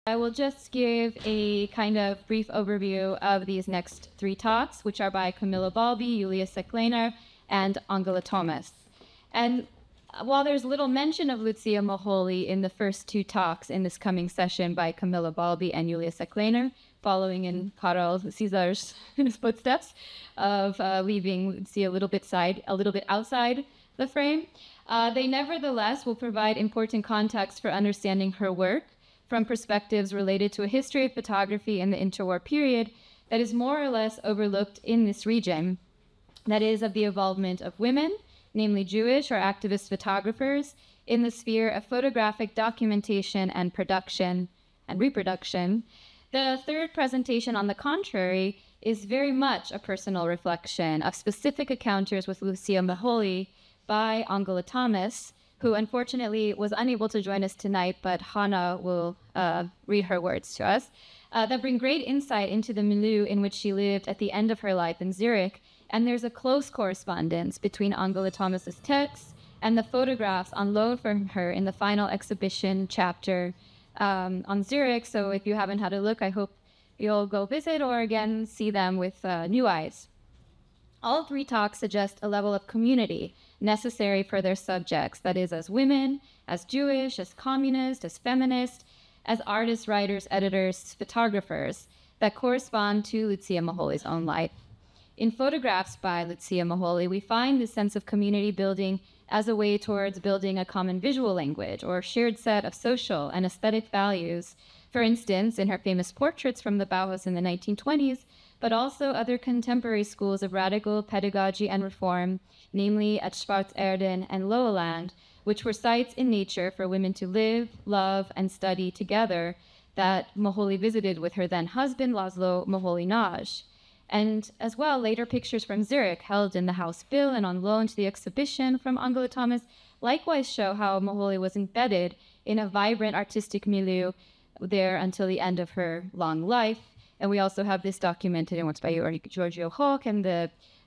I will just give a kind of brief overview of these next three talks, which are by Camilla Balbi, Secklehner, and Angely Thomas. And while there's little mention of Lucia Moholy in the first two talks in this coming session by Camilla Balbi and Secklehner, following in Karol Cesar's footsteps of leaving Lucia a little bit outside the frame, they nevertheless will provide important context for understanding her work from perspectives related to a history of photography in the interwar period that is more or less overlooked in this region, that is, of the involvement of women, namely Jewish or activist photographers, in the sphere of photographic documentation and production and reproduction. The third presentation, on the contrary, is very much a personal reflection of specific encounters with Lucia Moholy by Angely Thomas, who unfortunately was unable to join us tonight, but Hannah will read her words to us, that bring great insight into the milieu in which she lived at the end of her life in Zurich. And there's a close correspondence between Angely Thomas's texts and the photographs on loan from her in the final exhibition chapter on Zurich. So if you haven't had a look, I hope you'll go visit or again see them with new eyes. All three talks suggest a level of community necessary for their subjects, that is, as women, as Jewish, as communist, as feminist, as artists, writers, editors, photographers, that correspond to Lucia Moholy's own life. In photographs by Lucia Moholy, we find this sense of community building as a way towards building a common visual language or shared set of social and aesthetic values. For instance, in her famous portraits from the Bauhaus in the 1920s, but also other contemporary schools of radical pedagogy and reform, namely at Schwarzerden and Lowland, which were sites in nature for women to live, love, and study together, that Moholy visited with her then husband, Laszlo Moholy-Nagy. And as well, later pictures from Zurich, held in the House Bill and on loan to the exhibition from Angely Thomas, likewise show how Moholy was embedded in a vibrant artistic milieu there until the end of her long life. And we also have this documented in what's by Giorgio Hoch and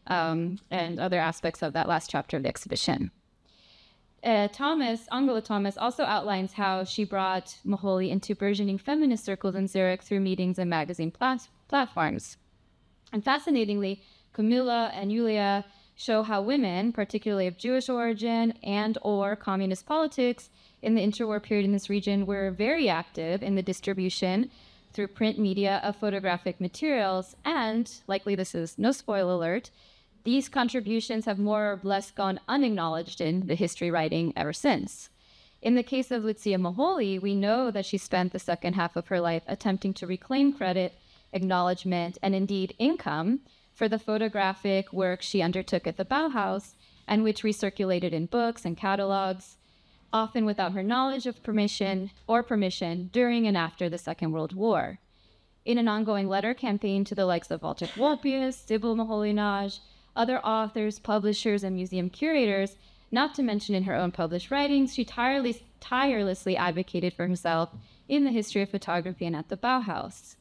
other aspects of that last chapter of the exhibition. Angely Thomas also outlines how she brought Moholy into burgeoning feminist circles in Zurich through meetings and magazine platforms. And fascinatingly, Camilla and Julia show how women, particularly of Jewish origin and or communist politics in the interwar period in this region, were very active in the distribution through print media of photographic materials, and, likely this is no spoil alert, these contributions have more or less gone unacknowledged in the history writing ever since. In the case of Lucia Moholy, we know that she spent the second half of her life attempting to reclaim credit, acknowledgement, and indeed income for the photographic work she undertook at the Bauhaus, and which recirculated in books and catalogs, often without her knowledge of permission during and after the Second World War. In an ongoing letter campaign to the likes of Walter Gropius, Sybil Moholy-Nagy, other authors, publishers, and museum curators, not to mention in her own published writings, she tirelessly advocated for herself in the history of photography and at the Bauhaus.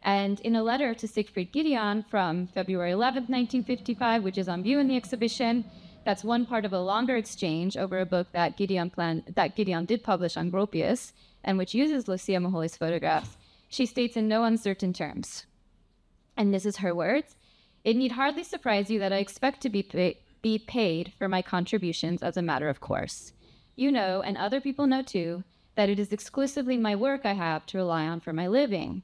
And in a letter to Siegfried Gideon from February 11th, 1955, which is on view in the exhibition, that's one part of a longer exchange over a book that Gideon did publish on Gropius, and which uses Lucia Moholy's photographs. She states in no uncertain terms, and this is her words, "It need hardly surprise you that I expect to be paid for my contributions as a matter of course. You know, and other people know too, that it is exclusively my work I have to rely on for my living.